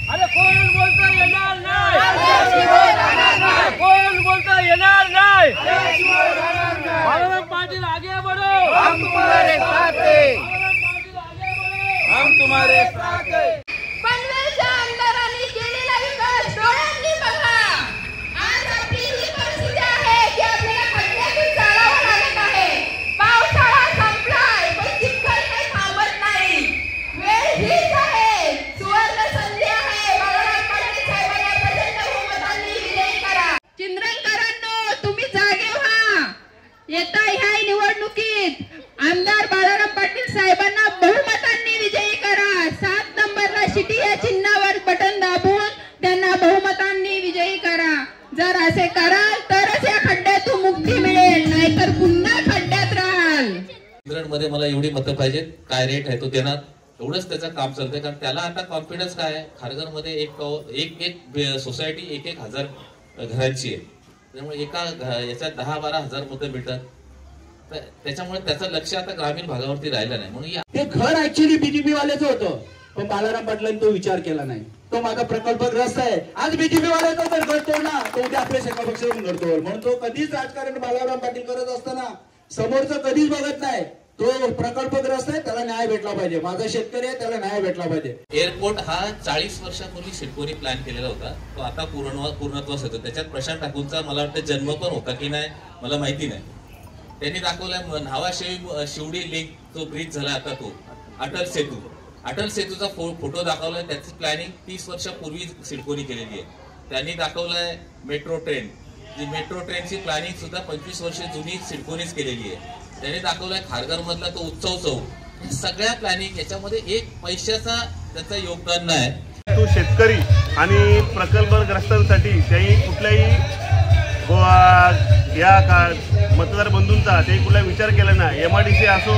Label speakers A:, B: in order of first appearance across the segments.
A: अरे कोण बोलता येणार नाही, कोण बोलता येणार नाही। बाळाराम पाटील आगे बढ़ो,
B: हम तुम्हारे साथ हैं, हम तुम्हारे साथ हैं।
C: पनवेलच्या आमदारांनी केलेला विकास डोळ्यांनी बघा। आज आपली ही परिस्थिती आहे की आपल्याला खड्ड्यातून चालावं लागत आहे। पावसाळा संपलाय पण चिखल काही थांबत नाही। वेळ हीच आहे, सुवर्ण संधी आहे। बाळाराम पाटील साहेबांना प्रचंड बहुमतांनी विजयी करा। चिंद्रकरांनो तुम्ही जागे व्हा। येता ह्या निवडणुकीत आमदार बाळाराम पाटील साहेबांना बहुमतांनी विजयी करा। 7 नंबरला शिटी या चिन्हावर बटन दाबून त्यांना बहुमतांनी विजयी करा। जर असे कराल तरच या खड्ड्यातून मुक्ती मिळेल, नाहीतर पुन्हा खड्ड्यात राहाल।
D: मध्ये मला एवढी मतं पाहिजेत, काय रेट आहे तो देणार, एवढंच त्याचं काम चालतंय। कारण त्याला आता कॉन्फिडन्स काय आहे, खारघरमध्ये एक सोसायटी 1,000 घरांची आहे, त्यामुळे एका याच्यात 10-12 हजार मतं मिळतात। त्याच्यामुळे त्याचं लक्ष आता ग्रामीण भागावरती राहिलं नाही। म्हणून
E: ते घर ऍक्च्युअली बीजेपी वाल्याचं होतं, पण बाळाराम पाटलांनी तो विचार केला नाही। तो माझा प्रकल्पग्रस्त आहे, आज बीजेपी वाल्याचा तर घडतो ना, तो उद्या आपल्या सगळ्या पक्षातून घडतो। म्हणून तो कधीच राजकारण बाळाराम पाटील करत असताना समोरचं कधीच बघत नाही। तो प्रकल्पग्रस्त आहे, त्याला न्याय भेटला पाहिजे। माझा शेतकरी आहे, त्याला न्याय भेटला पाहिजे।
D: एअरपोर्ट हा 40 वर्षापूर्वी सिडकोनी प्लॅन केलेला होता, तो आता पूर्णत्वास होतो। त्याच्यात प्रशांत ठाकूरचा मला वाटतं जन्म पण होता की नाही मला माहिती नाही। त्यांनी दाखवलाय न्हावा शिवडी लिंक जो ब्रिज झाला आता तो अटल सेतूचा फोटो दाखवलाय। त्याची प्लॅनिंग 30 वर्षापूर्वी सिडकोनी केलेली आहे। त्यांनी दाखवलाय मेट्रो ट्रेन, जी मेट्रो ट्रेनची प्लॅनिंग सुद्धा 25 वर्ष जुनी सिडकोनीच केलेली आहे। त्यांनी दाखवलाय खारघर मधला तो उत्सव चौक, सगळ्या प्लॅनिंग याच्यामध्ये एक पैशाचा त्याचं योगदान नाही।
F: तो शेतकरी आणि प्रकल्पग्रस्तांसाठी त्याही कुठल्याही या मतदार बंधूंचा ते कुठला विचार केला नाही। MIDC असो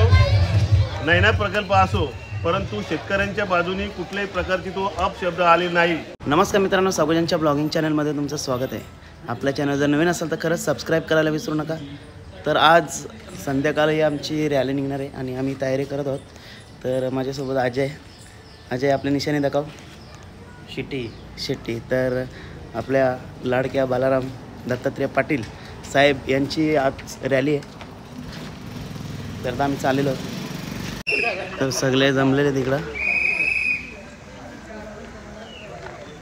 F: नैना प्रकल्प असो, परंतु शेतकऱ्यांच्या बाजूने कुठल्याही प्रकारची तो अपशब्द आले नाही।
G: नमस्कार मित्रांनो, सागोजांच्या ब्लॉगिंग चॅनलमध्ये तुमचं स्वागत आहे। आपल्या चॅनल जर नवीन असेल तर खरंच सबस्क्राईब करायला विसरू नका। तर आज संध्याकाळी आमची रॅली निघणार आहे आणि आम्ही तयारी करत आहोत। तर माझ्यासोबत अजय आपली निशाणी दाखव, शिट्टी। तर आपल्या लाडक्या बाळाराम दत्तात्रय पाटील साहेब यांची आज रॅली आहे, तर आता आम्ही चाललेलो आहोत। तर सगळे जमलेले तिकडं,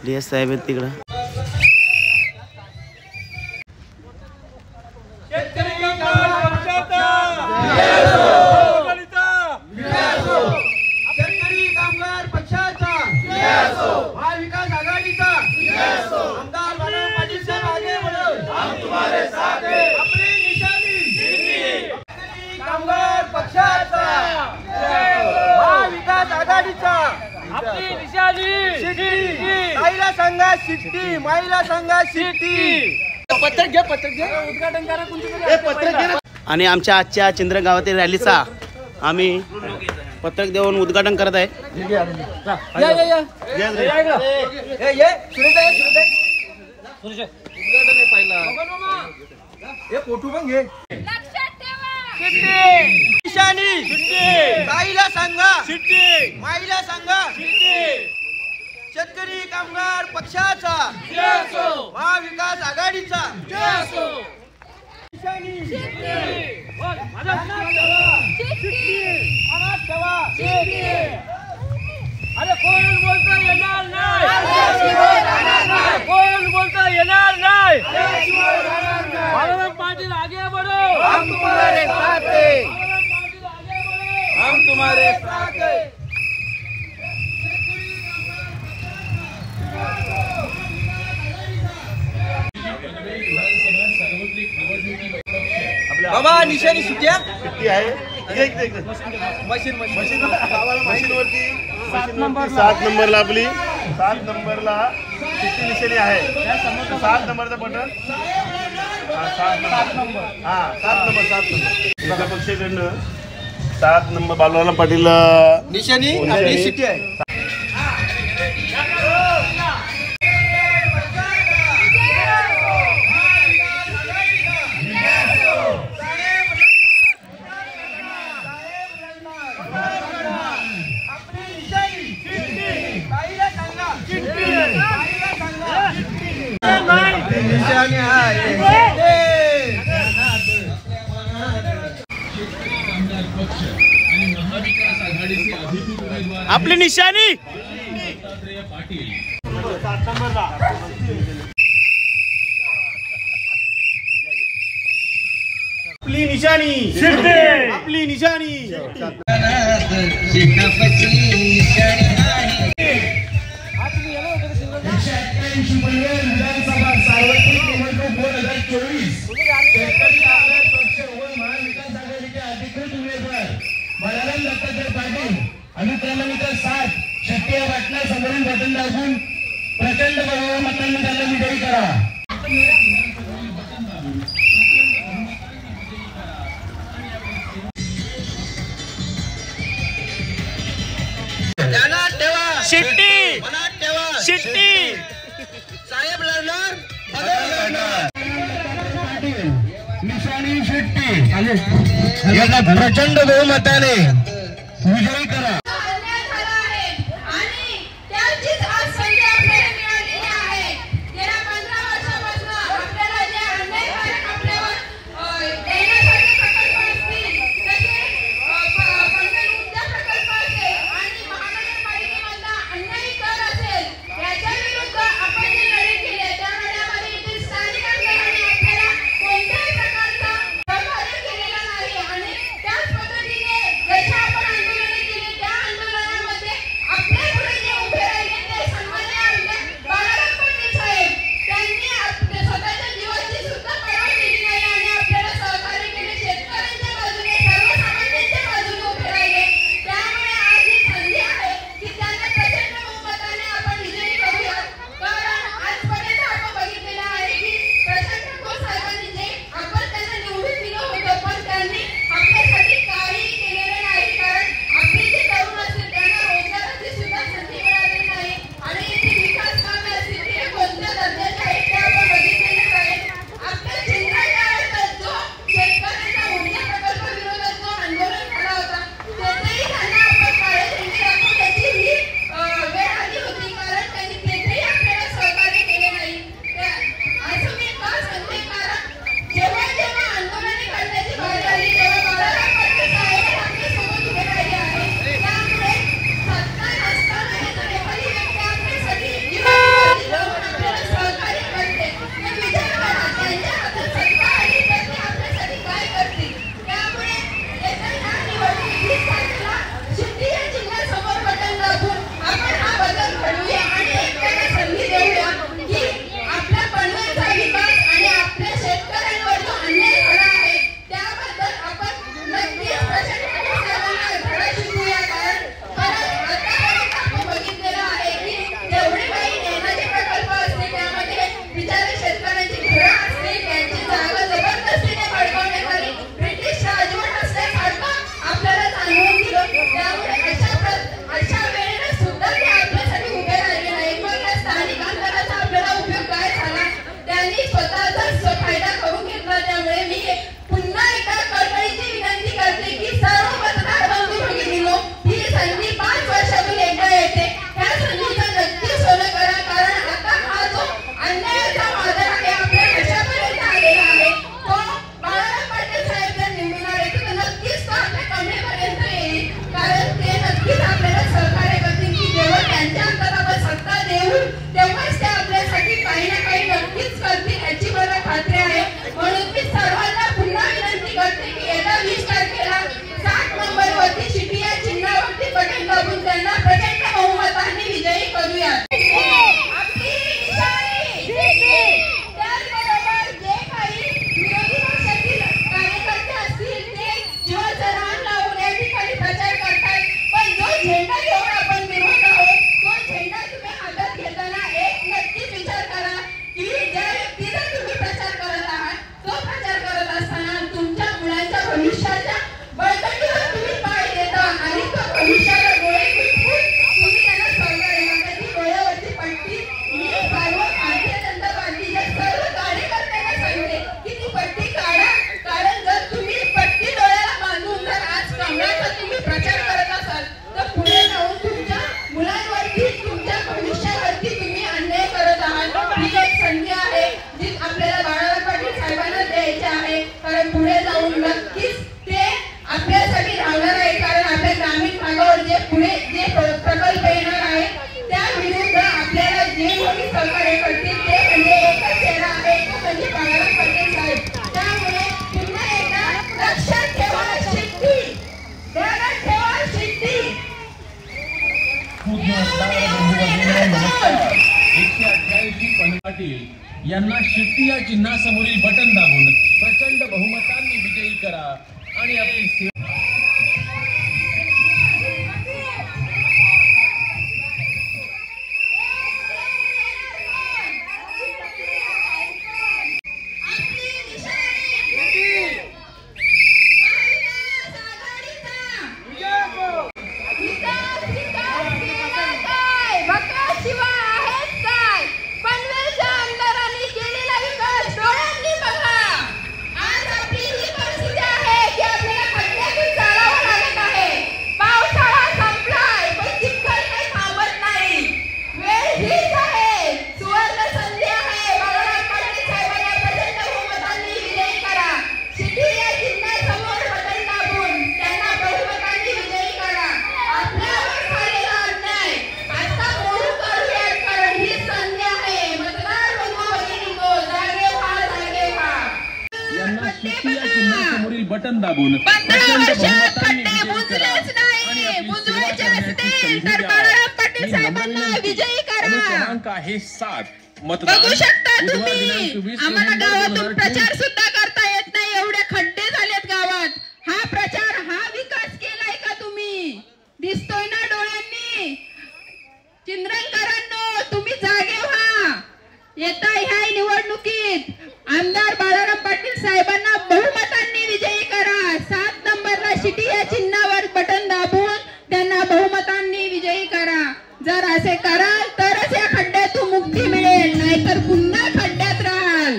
G: DS साहेब आहेत तिकडं।
B: महिला संघा शिट्टी पत्रक घे उद्घाटन करा।
G: आणि आमच्या आजच्या चिंद्र गावातील रॅलीचा आम्ही पत्रक देऊन उद्घाटन करत आहे।
B: फोटो पण घे। महिला संघा शिट्टी, महिला संघा शिट्टी, शेतकरी कामगार पक्षाचा महाविकास आघाडीचा।
A: अरे कोण बोलता येणार नाही, कोण बोलता येणार नाही। बाळाराम पाटील आगे बढ़ो,
B: हम तुम्हारे साथ हैं, हम तुम्हारे साथ हैं। बाबा निशाणी शिट्टी आहे,
F: मशीनवरती 7 नंबरला आपली 7 नंबरला शिट्टी निशाणी आहे। 7 नंबरचा बटन, 7 नंबर पक्षाकडनं 7 नंबर बाळाराम पाटील
B: निशाणी आपली शिट्टी आहे।
G: आपली निशाणी
F: आपली निशाणी आपली निशाणी
E: विधानसभा सार्वत्रिक निवडणूक 2024 शेतकरी कामगार पक्ष व महाविकास आघाडीचे अधिकृत उमेदवार बाळाराम दत्तात्रय पाटील अनुक्रमांक 7 शेट्टी या बटना समोरील बटन दाबून प्रचंड बहुमताने त्यांना विजयी करा.
G: शिट्टी शिट्टी
E: साहेब लढणार निशाणी शेट्टी यांना प्रचंड बहुमताने विजयी करा.
C: कोणी सहकार्य करतील ते म्हणजे एकच चेहरा आहे, तो म्हणजे बाळाराम पाटील साहेब. त्यामुळे पुन्हा एकदा लक्षात ठेवा शिट्टी, ध्यानात ठेवा शिट्टी.
H: 188 पाटील यांना शिट्टी या चिन्हासमोरील बटन दाबून प्रचंड बहुमतांनी विजयी करा आणि आपली बटन दाबून प्रचंड बहुमतांनी विजयी करा आणि आपली सेवा करण्याची संधी द्या.
C: विजयी करा.
H: क्रमांक आहे 7. मतदान
C: बघू शकता
H: बुधवार
C: तुम्ही.
H: दिनांक 20
C: आम्हाला
H: नोव्हेंबर
C: गावातून
H: 2024.
C: प्रचार सुद्धा करता येत नाही, एवढे खड्डे झालेत गावात. हा प्रचार, हा विकास केलाय का तुम्ही? दिसतोय ना डोळ्यांनी. चिंद्रनकरांनो, तुम्ही जागे व्हा. येता ह्या निवडणुकीत आमदार बाळाराम पाटील साहेबांना बहुमतांनी विजयी करा. 7 नंबरला शिटी या चिन्हावर बटन दाबून त्यांना बहुमतांनी विजयी करा. जर असे कराल तरच या खड्ड्यातून मुक्ती मिळेल, नाहीतर पुन्हा खड्ड्यात राहाल.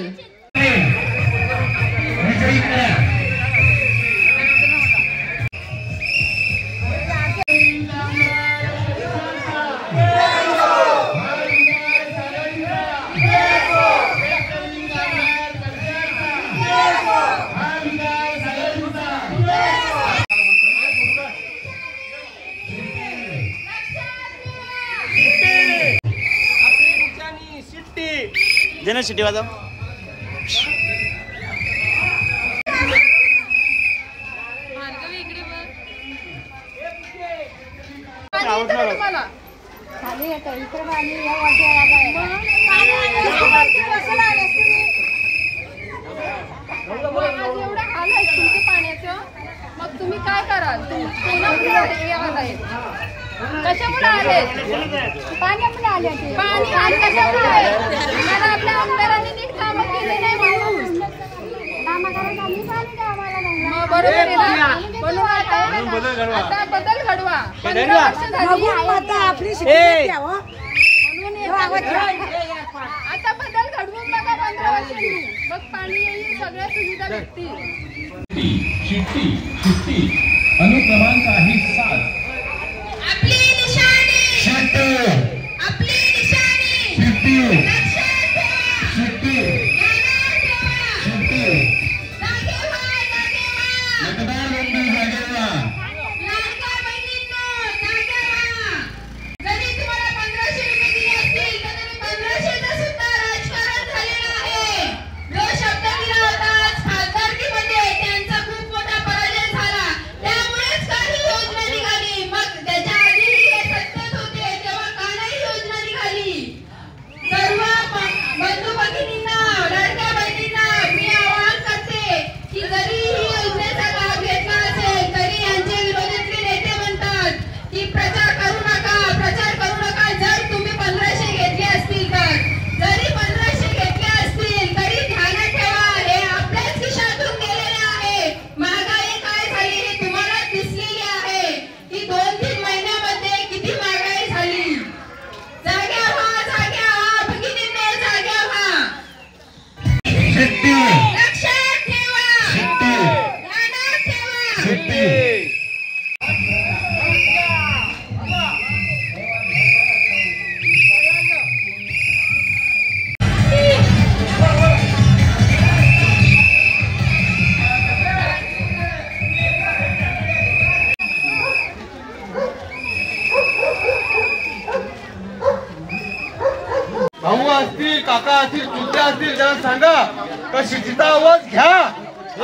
G: देना शिट्टी वाजव.
C: एवढं हाल आहे तुमच्या पाण्याचं, मग तुम्ही काय कराल? कशामुळे आले? पाण्यामुळे आले. पाणी कशामुळे आहे? मला आपल्या आमदारांनी नीट कामं केली नाही म्हणून. बरोबर आहे ना? म्हणून आता बदल घडवा. 15 वर्ष झाली. आता बदल घडवून बघा 15 वर्षांनी, मग पाणी येईल, सगळ्या सुविधा भेटतील.
H: शिट्टी अनुक्रमांक आहे 7.
C: आपली निशाणी, आपली निशाणी, लक्षात ठेवा, ध्यानात ठेवा, जागे व्हा, जागे व्हा. लाडक्या बहिणींनो, जागे व्हा. जरी तुम्हाला 1500 रुपये दिले असतील तर तुम्ही 1500चं सुद्धा राजकारण झालेलं आहे. जो शब्द दिला होता खासदारकीमध्ये, त्यांचा खूप मोठा पराजय झाला. त्यामुळेच काही योजना निघाली. मग त्याच्या आधी हे सत्तेत होते तेव्हा का नाही योजना निघाली? सर्व
A: भाऊ असतील, काका असतील, चुलते असतील, त्यांना सांगा का शिस्तीचा आवाज घ्या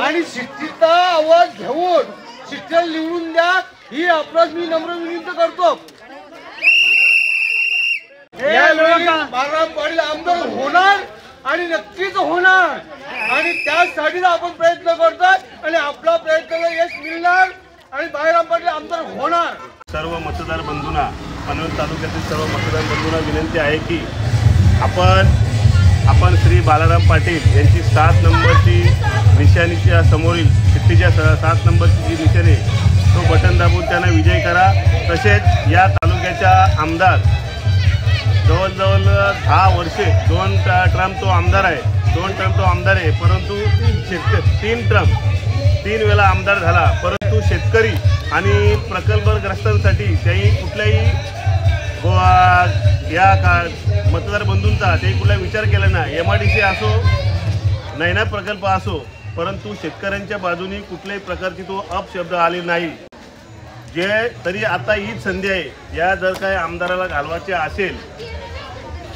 A: आणि शिस्तीचा आवाज घेऊन शिक्षण निवडून द्या, ही आपणास मी नम्र विनंती करतो. यावेळी बाळाराम पाटील आमदार होणार आणि नक्कीच होणार आणि त्यासाठीच आपण प्रयत्न करतोय आणि आपला प्रयत्नाला यश मिळणार आणि बाळाराम पाटील आमदार होणार.
F: सर्व मतदार बंधूंना, पनवेल तालुक्यातील सर्व मतदार बंधूंना विनंती आहे की आपण श्री बाळाराम पाटील यांची 7 नंबरची निशाणीच्या समोरील शिट्टीच्या 7 नंबरची जी निशाणी तो बटन दाबून त्यांना विजय करा. तसेच या तालुक्याच्या आमदार जवळजवळ 10 वर्षे 2 टर्म तो आमदार आहे, 2 टर्म तो आमदार आहे, परंतु 3 वेळा आमदार झाला, परंतु शेतकरी आणि प्रकल्पग्रस्तांसाठी त्याही कुठल्याही या मतदार बंधूंचा त्याही कुठला विचार केला नाही. MIDC असो, नैना प्रकल्प असो, परंतु शेतकऱ्यांच्या बाजूनी कुठल्याही प्रकारची तो अपशब्द आले नाही. जे तरी आता हीच संधी आहे, या जर काय आमदाराला घालवायचे असेल,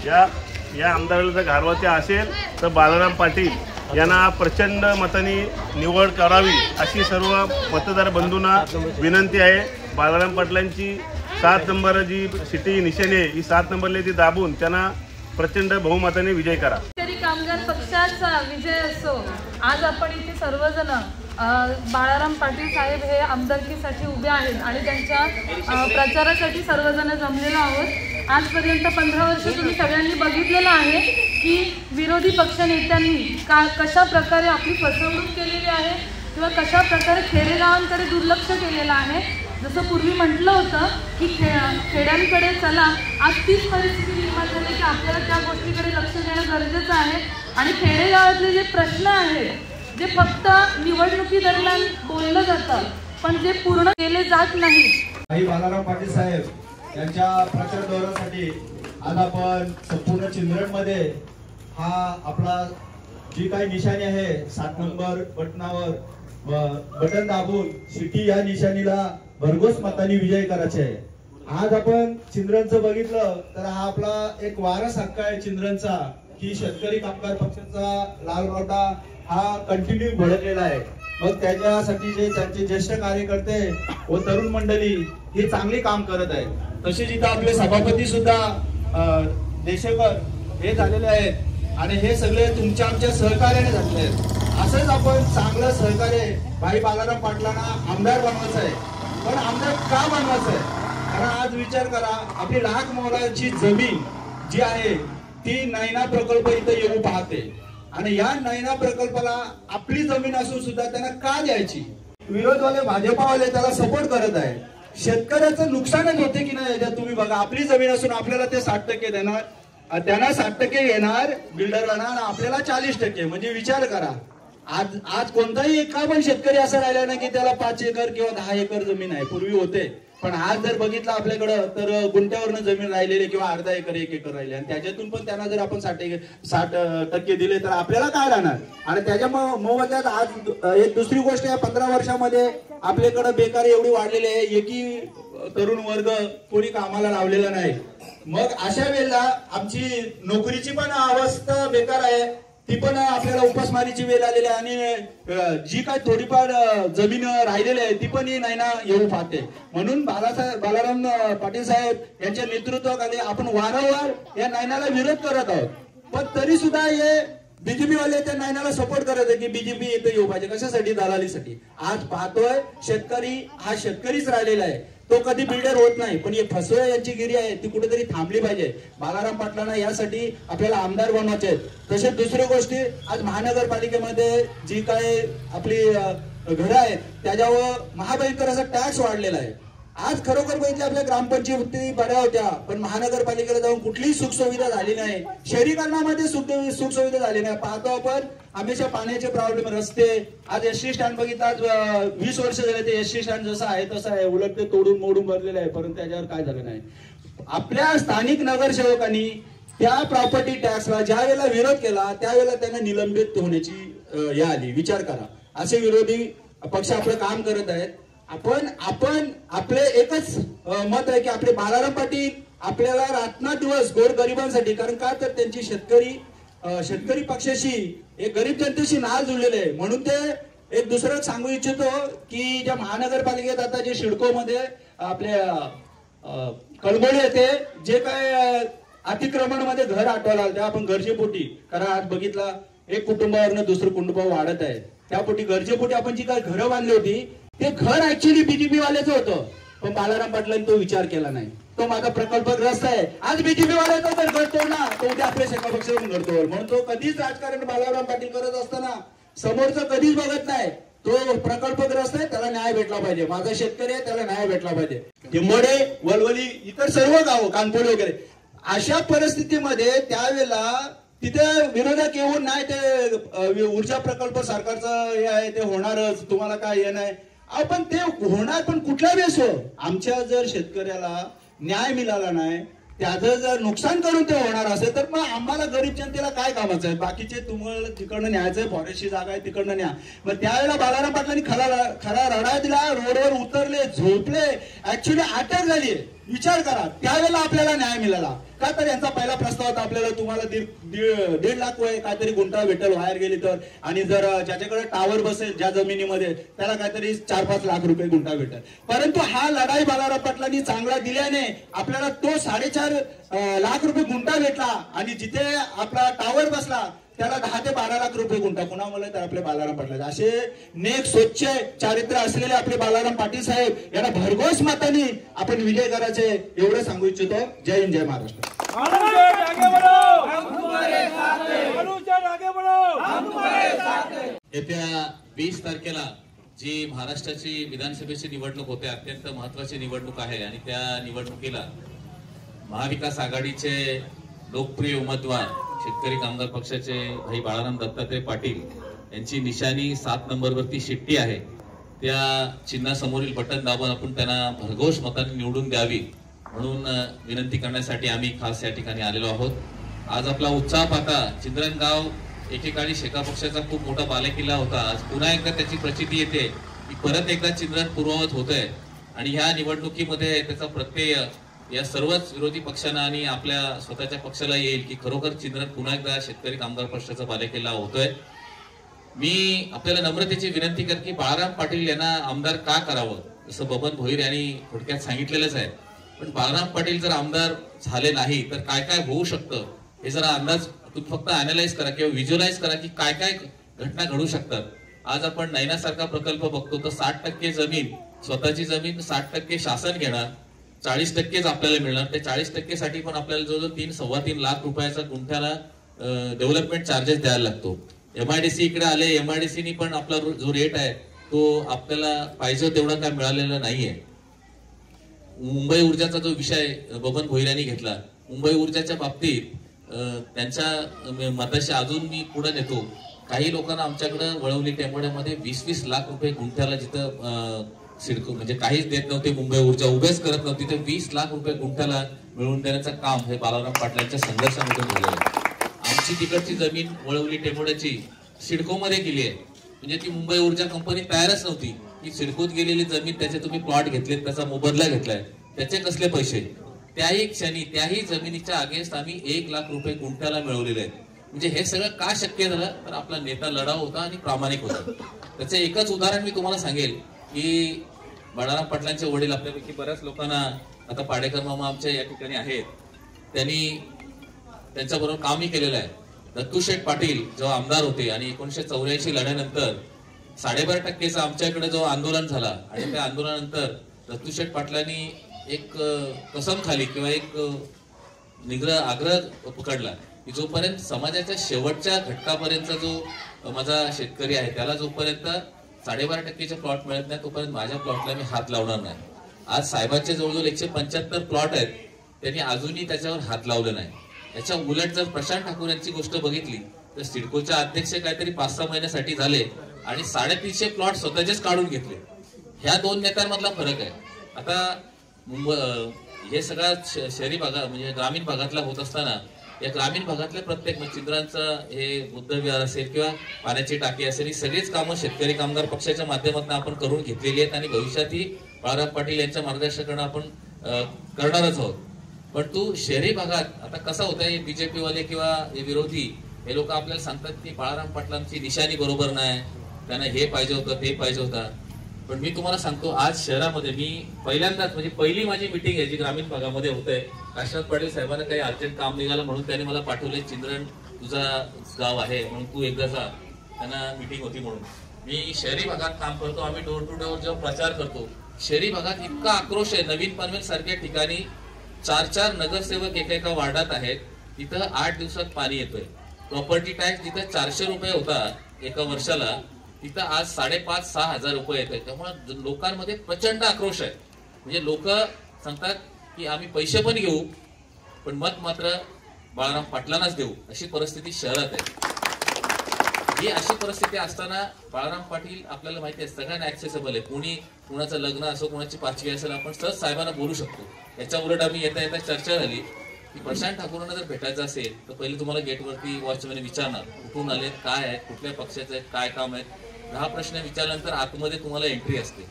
F: या आमदाराला जर घालवायचे असेल तर बाळाराम पाटील यांना प्रचंड मताने निवड करावी अशी सर्व मतदार बंधूंना विनंती आहे. बाळाराम पाटलांची 7 नंबर जी शिट्टी निशाणी आहे, ही 7 नंबरला ती दाबून त्यांना प्रचंड बहुमताने विजय करा.
I: शेतकरी कामगार पक्षाचा विजय असो. आज आपण इथे सर्वजण बाळाराम पाटील साहेब हे आमदारकीसाठी उभे आहेत आणि त्यांच्या प्रचारासाठी सर्वजण जमलेलो आहोत. आजपर्यंत 15 वर्ष तुम्ही सगळ्यांनी बघितलेलं आहे की विरोधी पक्षनेत्यांनी कशा प्रकारे आपली फसवणूक केलेली आहे किंवा कशा प्रकारे खेडेगावांकडे दुर्लक्ष केलेलं आहे. जसं पूर्वी म्हटलं होतं की खेड्यांकडे चला, आज तीच परिस्थिती निर्माण झाली की आपल्याला त्या गोष्टीकडे लक्ष देणं गरजेचं आहे आणि खेडेगावातले जे प्रश्न आहेत, जे फक्त निवडणुकीदरम्यान बोललं जातं पण जे पूर्ण केले जात नाही.
E: काही बाळाराम पाटील साहेब यांच्या प्रचार दौऱ्यासाठी आज आपण संपूर्ण चिंदरणमध्ये हा आपला जी काही निशाणी आहे 7 नंबर बटनावर बटन दाबून शिट्टी या निशाणीला भरघोस मतांनी विजय करायचे आहे. आज आपण चिंदरणचं बघितलं तर हा आपला एक वारस हक्क आहे चिंदरणचा की शेतकरी कामगार पक्षाचा लाल रोटा हा कंटिन्यू भडकलेला आहे. मग त्याच्यासाठी जे त्यांचे ज्येष्ठ कार्यकर्ते व तरुण मंडळी हे चांगले काम करत आहे. तसेच इथं आपले सभापती सुद्धा देशेकर हे झालेले आहेत आणि हे सगळे तुमच्या आमच्या सहकार्याने झालेले आहेत. असंच आपण चांगलं सहकार्य भाई बाळाराम पाटलांना आमदार बनवायचं आहे. पण आमदार का बनवायचं आहे? कारण आज विचार करा, आपली लाख मोलाची जमीन जी आहे ती नैना प्रकल्प इथं येऊ पाहते आणि या नैना प्रकल्पाला आपली जमीन असून सुद्धा त्यांना का द्यायची? विरोधवाले भाजपावाले त्याला सपोर्ट करत आहे. शेतकऱ्याचं नुकसानच होते की नाही? तुम्ही बघा, आपली जमीन असून आपल्याला ते 60% देणार, त्यांना 60% येणार बिल्डरला आणि आपल्याला 40%. म्हणजे विचार करा, आज कोणताही एका पण शेतकरी असं राहिला नाही की त्याला 5 एकर किंवा 10 एकर जमीन आहे. पूर्वी होते, पण आज जर बघितलं आपल्याकडं तर गुंठ्यावरनं जमीन राहिलेली किंवा अर्धा एकर 1 एकर राहिले आणि त्याच्यातून पण त्यांना जर आपण 60% दिले तर आपल्याला काय राहणार? आणि त्याच्या मोबदल्यात आज एक दुसरी गोष्ट आहे, 15 वर्षामध्ये आपल्याकडे बेकारी एवढी वाढलेली आहे, एकी तरुण वर्ग कोणी कामाला लावलेला नाही. मग अशा वेळेला आमची नोकरीची पण अवस्था बेकार आहे, ती पण आपल्याला उपासमारीची वेळ आलेली आहे आणि जी काय थोडीफार जमीन राहिलेली आहे ती पण नाही ना येऊ पाहते. म्हणून बाळाराम पाटील साहेब यांच्या नेतृत्वाखाली आपण वारंवार या नैनाला विरोध करत आहोत. पण तरी सुद्धा हे बीजेपी वाले त्या नैनाला सपोर्ट करत आहे की बीजेपी इथे येऊ पाहिजे. कशासाठी? दलालीसाठी. आज पाहतोय शेतकरी हा शेतकरीच राहिलेला आहे, तो कधी बिल्डर होत नाही. पण हे फसवे यांची गिरी आहे ती कुठेतरी थांबली पाहिजे. बाळाराम पाटलांना यासाठी आपल्याला आमदार बनवायचे आहेत. तसेच दुसरी गोष्टी, आज महानगरपालिकेमध्ये जी काय आपली घरं आहेत त्याच्यावर महाभयंकर असा टॅक्स वाढलेला आहे. आज खरोखर बघितलं आपल्या ग्रामपंचायती बऱ्या होत्या, पण महानगरपालिकेला जाऊन कुठलीही सुखसुविधा झाली नाही. शहरीकरणामध्ये सुखसुविधा झाली नाही. पाहतो आपण हमेशा पाण्याचे प्रॉब्लेम, रस्ते. आज एसटी स्टँड बघितलं, आज 20 वर्ष झाले ते एसटी स्टँड जसं आहे तसं आहे, उलट ते तोडून मोडून भरलेलं आहे, परंतु त्याच्यावर काय झालं नाही. आपल्या स्थानिक नगरसेवकांनी त्या प्रॉपर्टी टॅक्सला ज्या वेळेला विरोध केला त्यावेळेला त्यांना निलंबित होण्याची हे आली. विचार करा, असे विरोधी पक्ष आपलं काम करत आहेत. आपण आपले एकच मत आहे की आपले बाळाराम पाटील आपल्याला रात्रदिवस गोरगरिबांसाठी, कारण का तर त्यांची शेतकरी पक्षाशी एक गरीब जनतेशी नाळ जुळलेले आहे. म्हणून ते एक दुसरं सांगू इच्छितो की ज्या महानगरपालिकेत आता जे सिडको मध्ये आपल्या कळमोडी येते जे काय अतिक्रमण मध्ये घर आठवायला आलं, आपण गरजेपोटी, कारण आज बघितला एक कुटुंबावरनं दुसरं कुटुंब वाढत आहे, त्यापोटी गरजेपोटी आपण जी काय घरं बांधली होती ते घर ऍक्च्युली बीजेपी वाल्याचं होतं, पण बालाराम पाटलांनी तो विचार केला नाही. तो माझा प्रकल्पग्रस्त आहे. आज बीजेपी वाल्याचा जर घर तोडला तो उद्या आपल्या शेका पक्षातून घर तोड. म्हणून तो कधीच राजकारण बालाराम पाटील करत असताना समोरचं कधीच बघत नाही. तो प्रकल्पग्रस्त आहे, त्याला न्याय भेटला पाहिजे. माझा शेतकरी आहे, त्याला न्याय भेटला पाहिजे. टिंबोडे, वलवली, इतर सर्व गावं, कानपोडी वगैरे, अशा परिस्थितीमध्ये त्यावेळेला तिथे विरोधक येऊन नाही ते ऊर्जा प्रकल्प सरकारचं हे आहे ते होणारच, तुम्हाला काय हे नाही, आपण ते होणार, पण कुठल्या वेळेस हो, आमच्या जर शेतकऱ्याला न्याय मिळाला नाही, त्याचं जर नुकसान करून ते होणार असेल तर मग आम्हाला गरीब जनतेला काय कामाचं आहे? बाकीचे तुम्हाला तिकडनं न्यायचंय, फॉरेस्टची जागा आहे तिकडनं न्या. मग त्यावेळेला बालाराम पाटलांनी खरा रडा दिला, रोडवर उतरले, झोपले, ऍक्च्युली अटक झाली. विचार करा, त्यावेळेला आपल्याला न्याय मिळाला का? तर यांचा पहिला प्रस्ताव होता आपल्याला तुम्हाला 1.5 लाख काहीतरी गुंठा भेटेल बाहेर गेली तर, आणि जर ज्याच्याकडे टावर बसेल ज्या जमिनीमध्ये त्याला काहीतरी 4-5 लाख रुपये गुंठा भेटेल. परंतु हा लढाई बालाराम पाटलांनी चांगला दिल्याने आपल्याला तो 4.5 लाख रुपये गुंठा भेटला, आणि जिथे आपला टावर बसला त्याला 10 ते 12 लाख रुपये गुंठा. कुणामुळे तर आपले बालाराम पाटील. असे नेक स्वच्छ चारित्र्य असलेले आपले बालाराम पाटील साहेब यांना भरघोस मतांनी आपण विजय करायचे एवढं सांगू इच्छितो. जय हिंद, जय महाराष्ट्र.
D: येत्या 20 तारखेला जी महाराष्ट्राची विधानसभेची निवडणूक होते, अत्यंत महत्वाची निवडणूक आहे, आणि त्या निवडणुकीला महाविकास आघाडीचे लोकप्रिय उमेदवार शेतकरी कामगार पक्षाचे भाई बाळाराम दत्तात्रय पाटील यांची निशाणी 7 नंबरवरती शिट्टी आहे. त्या चिन्हासमोरील बटन दाबून आपण त्यांना भरघोस मतांनी निवडून द्यावी म्हणून विनंती करण्यासाठी आम्ही खास या ठिकाणी आलेलो आहोत. आज आपला उत्साह पाहता चिंद्रनगाव एकेकाळी शेका पक्षाचा खूप मोठा बालेकिल्ला होता. आज पुन्हा एकदा त्याची प्रचिती येते की परत एकदा चिंद्रन पूर्ववत होत आहे, आणि ह्या निवडणुकीमध्ये त्याचा प्रत्यय या सर्वच विरोधी पक्षांना आणि आपल्या स्वतःच्या पक्षाला येईल की खरोखर चिंद्रन पुन्हा एकदा शेतकरी कामगार पक्षाचा बालेकिल्ला होतोय. मी आपल्याला नम्रतेची विनंती करते की बाळाराम पाटील यांना आमदार का करावं, जसं बबन भोईर यांनी थोडक्यात सांगितलेलंच आहे. पण बाळाराम पाटील जर आमदार झाले नाही तर काय काय होऊ शकतं हे जरा अंदाज तुम्ही फक्त अॅनालाइज करा किंवा व्हिज्युअलाइज करा की काय काय घटना घडू शकतात. आज आपण नैनासारखा प्रकल्प बघतो तर 60% जमीन स्वतःची जमीन, 60% शासन घेणार, 40%च आपल्याला मिळणार. त्या 40% साठी पण आपल्याला जवळजवळ 3-3.25 लाख रुपयाचा गुंठ्याला डेव्हलपमेंट चार्जेस द्यायला लागतो. MIDC इकडे आले, MIDCनी पण आपला जो रेट आहे तो आपल्याला पाहिजे तेवढा काय मिळालेला नाहीये. मुंबई ऊर्जाचा जो विषय बबन भोईर यांनी घेतला, मुंबई ऊर्जाच्या बाबतीत त्यांच्या मताशी अजून मी पुढे नेतो. काही लोकांना आमच्याकडे वळवली टेंबोड्यामध्ये 20-20 लाख रुपये गुंठ्याला, जिथं सिडको म्हणजे काहीच देत नव्हते, मुंबई ऊर्जा उभेच करत नव्हती, ते 20 लाख रुपये गुंठ्याला मिळवून देण्याचं काम हे बालाराम पाटलांच्या संघर्षामधून झालेलं आहे. आमची तिकडची जमीन वळवली टेंबोड्याची सिडकोमध्ये गेली आहे, म्हणजे ती मुंबई ऊर्जा कंपनी तयारच नव्हती की सिडकोत गेलेली जमीन त्याचे तुम्ही प्लॉट घेतलेत, त्याचा मोबदला घेतलाय, त्याचे कसले पैसे. त्याही क्षणी त्याही जमिनीच्या अगेन्स्ट आम्ही 1 लाख रुपये गुंठ्याला मिळवलेले आहेत. म्हणजे हे सगळं का शक्य झालं तर आपला नेता लढाऊ होता आणि प्रामाणिक होता. त्याचं एकच उदाहरण मी तुम्हाला सांगेल की बाळाराम पाटलांचे वडील, आपल्यापैकी बऱ्याच लोकांना आता पाडेकर मामा आमच्या या ठिकाणी आहेत, त्यांनी त्यांच्याबरोबर कामही केलेलं आहे. दत्तूशेठ पाटील जेव्हा आमदार होते आणि 1984 लढ्यानंतर 12.5%चं आमच्याकडे जो आंदोलन झाला, आणि त्या आंदोलनानंतर दत्तूशेठ पाटलांनी एक कसम खाली किंवा एक आग्रह पकडला की जोपर्यंत समाजाच्या शेवटच्या घटकापर्यंत जो माझा शेतकरी आहे त्याला जोपर्यंत 12.5%चे प्लॉट मिळत नाही तोपर्यंत माझ्या प्लॉटला मी हात लावणार नाही. आज साहेबांचे जवळजवळ 175 प्लॉट आहेत, त्यांनी अजूनही त्याच्यावर हात लावले नाही. याच्या उलट जर प्रशांत ठाकूर यांची गोष्ट बघितली तर सिडकोच्या अध्यक्ष काहीतरी 5-6 महिन्यासाठी झाले आणि 350 प्लॉट स्वतःचेच काढून घेतले. ह्या दोन नेत्यांमधला फरक आहे. आता हे सगळा शहरी भागात म्हणजे ग्रामीण भागातला होत असताना या ग्रामीण भागातल्या प्रत्येक चिंद्रांचं हे बुद्धविहार असेल किंवा पाण्याची टाकी असेल, ही सगळीच कामं शेतकरी कामगार पक्षाच्या माध्यमातून आपण करून घेतलेली आहेत आणि भविष्यातही बाळाराम पाटील यांच्या मार्गदर्शनाकडे आपण करणारच आहोत. पण तू शहरी भागात आता कसं होतंय, बीजेपी वाले किंवा हे विरोधी हे लोक आपल्याला सांगतात की बाळाराम पाटलांची निशाणी बरोबर नाही, त्यांना हे पाहिजे होतं ते पाहिजे होता. पण मी तुम्हाला सांगतो आज शहरामध्ये मी पहिल्यांदाच म्हणजे पहिली माझी मिटिंग आहे जी ग्रामीण भागामध्ये होते. काशीनाथ पाटील साहेबांना काही अर्जंट काम निघालं म्हणून त्यांनी मला पाठवले, चिंद्रण तुझा गाव आहे म्हणून तू एकदा जा, त्यांना मिटिंग होती म्हणून. मी शहरी भागात काम करतो, आम्ही डोर टू डोर जेव्हा प्रचार करतो शहरी भागात इतका आक्रोश आहे. नवीन पनवेल सारख्या ठिकाणी 4-4 नगरसेवक एका वार्डात आहेत, तिथं 8 दिवसात पाणी येतोय. प्रॉपर्टी टॅक्स जिथं 400 रुपये होता एका वर्षाला तिथं आज 5,500-6 हजार रुपये येतोय. त्यामुळे लोकांमध्ये प्रचंड आक्रोश आहे. म्हणजे लोक सांगतात की आम्ही पैसे पण घेऊ पण मत मात्र बाळाराम पाटलांनाच देऊ, अशी परिस्थिती शहरात आहे. ही अशी परिस्थिती असताना बाळाराम पाटील आपल्याला माहिती आहे सगळ्यांना ऍक्सेसेबल आहे. कुणाचं लग्न असो, कुणाची पाचवी असेल, आपण सहज साहेबांना बोलू शकतो. याच्या उलट आम्ही येता येता चर्चा झाली की प्रशांत ठाकूरांना जर भेटायचं असेल तर पहिले तुम्हाला गेटवरती वॉचमॅन विचारणार कुठून आलेत, काय आहेत, कुठल्या पक्षाचे आहेत, काय काम आहेत. 10 प्रश्न विचारल्यानंतर आतमध्ये तुम्हाला एंट्री असते.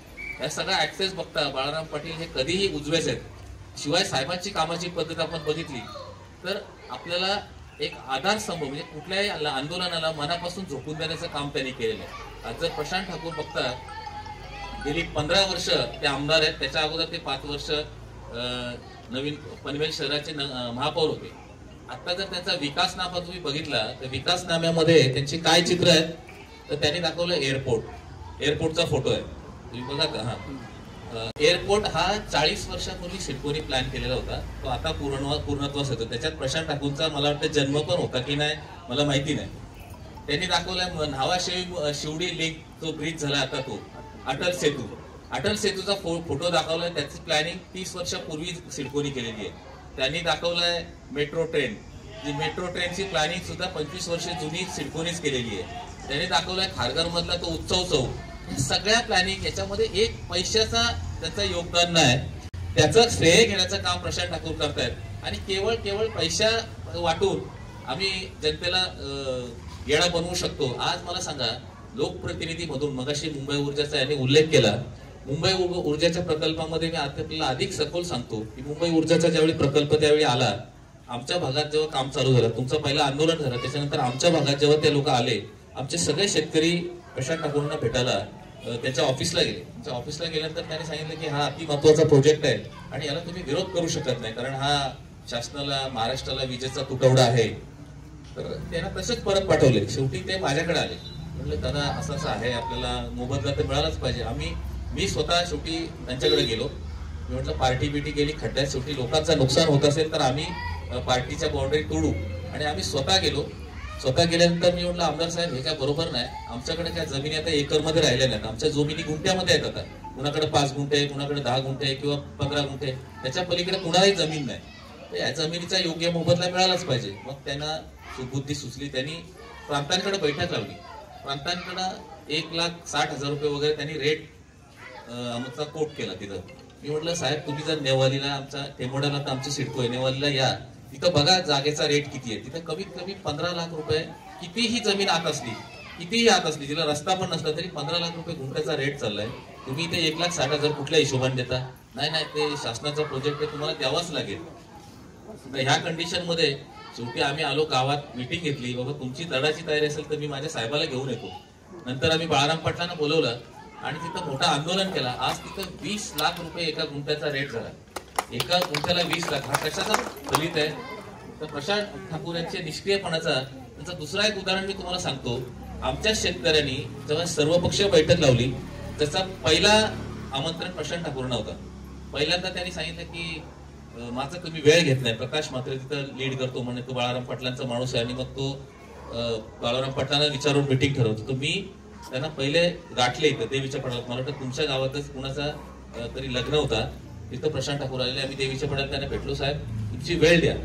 D: या सगळा ऍक्सेस बघता बाळाराम पाटील हे कधीही उजवेच आहेत. शिवाय साहेबांची कामाची पद्धत आपण बघितली तर आपल्याला एक आधारस्तंभ म्हणजे कुठल्याही आंदोलनाला मनापासून झोकून देण्याचं काम त्यांनी केलेलं आहे. आज जर प्रशांत ठाकूर बघता गेली 15 वर्ष ते आमदार आहेत, त्याच्या अगोदर ते 5 वर्ष नवीन पनवेल शहराचे महापौर होते. आता जर त्यांचा विकासनामा तुम्ही बघितला तर विकासनाम्यामध्ये त्यांची काय चित्र आहेत तर त्यांनी दाखवलं एअरपोर्टचा फोटो आहे तुम्ही बघा का. एअरपोर्ट हा 40 वर्षापूर्वी सिडकोनी प्लॅन केलेला होता, तो आता पूर्णत्वास येतो. त्याच्यात प्रशांत ठाकूरचा मला वाटतं जन्म पण होता की नाही मला माहिती नाही. त्यांनी दाखवलाय न्हावा शिवडी लिंक जो ब्रिज झाला आता तो अटल सेतूचा फोटो दाखवलाय. त्याची प्लॅनिंग 30 वर्षापूर्वी सिडकोनी केलेली आहे. त्यांनी दाखवलाय मेट्रो ट्रेन, जी मेट्रो ट्रेनची प्लॅनिंग सुद्धा 25 वर्ष जुनी सिडकोनीच केलेली आहे. त्यांनी दाखवलाय खारघर मधला तो उत्सव चौक. सगळ्या प्लॅनिंग याच्यामध्ये एक पैशाचा त्याचं योगदान नाही, त्याचं श्रेय घेण्याचं काम प्रशांत ठाकूर करतायत. आणि केवळ पैसा वाटून आम्ही जनतेला येडा बनवू शकतो. आज मला सांगा लोकप्रतिनिधी मधून मगाशी मुंबई ऊर्जाचा यांनी उल्लेख केला. मुंबई ऊर्जाच्या प्रकल्पामध्ये मी आपल्याला अधिक सखोल सांगतो की मुंबई ऊर्जाचा ज्यावेळी प्रकल्प त्यावेळी आला, आमच्या भागात जेव्हा काम चालू झालं, तुमचं पहिलं आंदोलन झालं, त्याच्यानंतर आमच्या भागात जेव्हा ते लोक आले, आमचे सगळे शेतकरी प्रशांत ठाकूरांना भेटायला त्यांच्या ऑफिसला गेले. त्यांच्या ऑफिसला गेल्यानंतर त्यांनी सांगितलं की हा अति महत्वाचा प्रोजेक्ट आहे आणि याला तुम्ही विरोध करू शकत नाही कारण हा शासनाला महाराष्ट्राला विजेचा तुटवडा आहे. तर त्यांना तसेच परत पाठवले. शेवटी ते माझ्याकडे आले, म्हटलं दादा असं असं आहे, आपल्याला मोबदला तर मिळालाच पाहिजे. मी स्वतः शेवटी त्यांच्याकडे गेलो. मी म्हटलं पार्टी बिटी गेली खड्ड्यात, शेवटी लोकांचं नुकसान होत असेल तर आम्ही पार्टीच्या बाउंड्री तोडू. आणि आम्ही स्वतः गेलो. स्वतः गेल्यानंतर मी म्हटलं आमदार साहेब हे काय बरोबर नाही, आमच्याकडे काय जमिनी आता एकरमध्ये राहिल्या नाहीत, आमच्या जमिनी गुंठ्यामध्ये आहेत. आता कुणाकडे 5 गुंठे, कुणाकडे 10 गुंठे किंवा 15 गुंठे, त्याच्या पलीकडे कुणालाही जमीन नाही. तर या जमिनीचा योग्य मोबदला मिळालाच पाहिजे. मग त्यांना सुबुद्धी सुचली. त्यांनी प्रांतांकडे बैठक लावली. प्रांतांकडे 1,60,000 रुपये वगैरे त्यांनी रेट आमचा कोट केला तिथं. मी म्हटलं साहेब तुम्ही जर नेवालीला आमचा टेमोड्याला तर आमची सिडको आहे, नेवालीला या, तिथं बघा जागेचा रेट किती आहे. तिथं कमीत कमी 15 लाख रुपये, कितीही जमीन आत असली तिला रस्ता पण नसला तरी 15 लाख रुपये गुंठ्याचा रेट चाललाय. तुम्ही इथे 1,60,000 कुठल्या हिशोबाने देता? नाही ते शासनाचा प्रोजेक्ट आहे, तुम्हाला द्यावाच लागेल. तर ह्या कंडिशन मध्ये शेवटी आम्ही आलो, गावात मिटिंग घेतली. बाबा तुमची दडाची तयारी असेल तर मी माझ्या साहेबाला घेऊन येतो. नंतर आम्ही बाळाराम पाटलांना बोलवलं आणि तिथं मोठं आंदोलन केला. आज तिथं 20 लाख रुपये एका गुंठ्याचा रेट झाला. एका गुंठ्याला 20 लाख, हा कशाचा फलित आहे? तर प्रशांत ठाकूर यांच्या निष्क्रियपणाचा त्याचं दुसरा एक उदाहरण मी तुम्हाला सांगतो. आमच्या शेतकऱ्यांनी जेव्हा सर्वपक्षीय बैठक लावली त्याचा पहिला आमंत्रण प्रशांत ठाकूरांना होता. पहिल्यांदा त्यांनी सांगितलं की माझं तुम्ही वेळ घेत नाही, प्रकाश मात्र तिथं लीड करतो म्हणे, तो बाळाराम पाटलांचा माणूस आहे आणि मग तो बाळाराम पाटलांना विचारून मिटिंग ठरवतो. तर मी त्यांना पहिले गाठले इथं देवीच्या पडाला. मला वाटतं तुमच्या गावातच कुणाचा तरी लग्न होता, तिथं प्रशांत ठाकूर आलेले. आम्ही देवीच्या पडाला त्यांना भेटलो, साहेब तुमची वेळ द्या.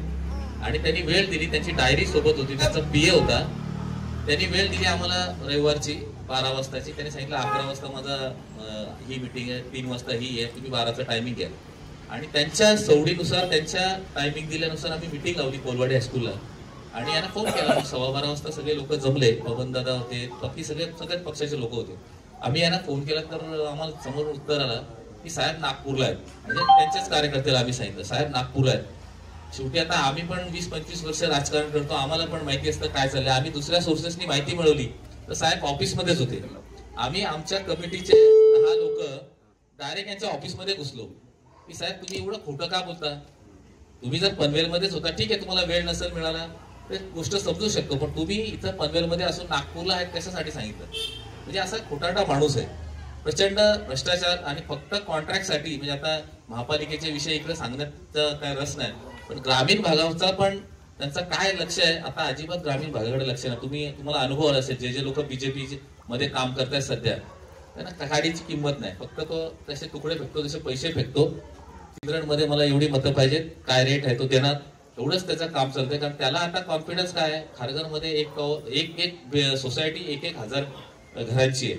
D: आणि त्यांनी वेळ दिली. त्यांची डायरी सोबत होती, त्यांचा PA होता. त्यांनी वेळ दिली आम्हाला रविवारची 12 वाजताची. त्यांनी सांगितलं 11 वाजता माझा ही मिटिंग आहे, 3 वाजता ही आहे, तुम्ही 12चं टायमिंग घ्या. आणि त्यांच्या सवडीनुसार त्यांच्या टायमिंग दिल्यानुसार आम्ही मिटिंग लावली कोलवाडी हायस्कूलला. आणि यांना फोन केला. 12:15 वाजता सगळे लोक जमले, बबन दादा होते, बाकी सगळ्याच पक्षाचे लोक होते. आम्ही यांना फोन केला तर आम्हाला समोर उत्तर आला की साहेब नागपूरला आहेत. म्हणजे त्यांच्याच कार्यकर्त्याला आम्ही सांगितलं साहेब नागपूरला आहेत. शेवटी आता आम्ही पण 20-25 वर्ष राजकारण करतो, आम्हाला पण माहिती असतं काय चाललंय. आम्ही दुसऱ्या सोर्सेसनी माहिती मिळवली तर साहेब ऑफिसमध्येच होते. आम्ही आमच्या कमिटीचे 10 लोक डायरेक्ट यांच्या ऑफिसमध्ये घुसलो की साहेब तुम्ही एवढं खोटं का बोलता? तुम्ही जर पनवेलमध्येच होता ठीक आहे, तुम्हाला वेळ नसेल मिळाला तर गोष्ट समजू शकतो, पण तुम्ही इथं पनवेलमध्ये असून नागपूरला आहेत कशासाठी सांगितलं? म्हणजे असा खोटारडा माणूस आहे, प्रचंड भ्रष्टाचार आणि फक्त कॉन्ट्रॅक्टसाठी. म्हणजे आता महापालिकेचे विषय इकडे सांगण्याचा काय रस नाही, पण ग्रामीण भागाचा पण त्यांचं काय लक्ष आहे? आता अजिबात ग्रामीण भागाकडे लक्ष नाही. तुम्हाला अनुभव आला असेल, जे लोक बीजेपी मध्ये काम करतायत सध्या त्यांना गाडीची किंमत नाही, फक्त तो तसे तुकडे फेकतो, जसे पैसे फेकतो. चिंदगडमध्ये मला एवढी मतं पाहिजेत, काय रेट आहे तो देणार, एवढंच त्याचं काम चालतंय. कारण त्याला आता कॉन्फिडन्स काय आहे, खारघरमध्ये एक सोसायटी 1,000 घरांची आहे,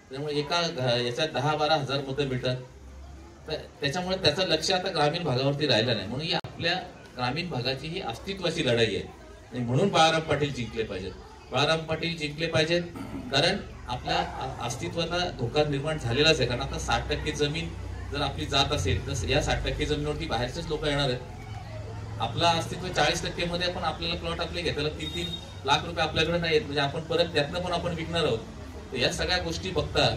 D: त्यामुळे एका याच्यात 10-12 हजार मतं मिळतात. त्याच्यामुळे त्याचं लक्ष आता ग्रामीण भागावरती राहिलं नाही. म्हणून ही आपल्या ग्रामीण भागाची ही अस्तित्वाची लढाई आहे आणि म्हणून बाळाराम पाटील जिंकले पाहिजेत. बाळाराम पाटील जिंकले पाहिजेत कारण आपल्या अस्तित्वाला धोका निर्माण झालेलाच आहे. कारण आता 60% जमीन जर आपली जात असेल तर या 60% जमिनीवरती बाहेरचेच लोक येणार आहेत. आपला अस्तित्व 40% मध्ये आपण आपल्याला प्लॉट आपले घेताना 3-3 लाख रुपये आपल्याकडे नाही आहेत, म्हणजे आपण परत त्यातनं पण आपण विकणार आहोत. तर या सगळ्या गोष्टी बघता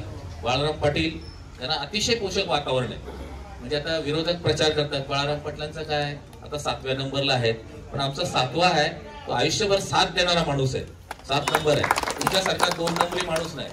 D: बाळाराम पाटील यांना अतिशय पोषक वातावरण आहे. म्हणजे आता विरोधक प्रचार करतात बाळाराम पाटलांचा काय आता 7व्या नंबरला आहे, पण आमचा 7वा आहे, तो आयुष्यभर 7 देणारा माणूस आहे. 7 नंबर आहे, तुमच्यासारखा 2 नंबरी माणूस नाही.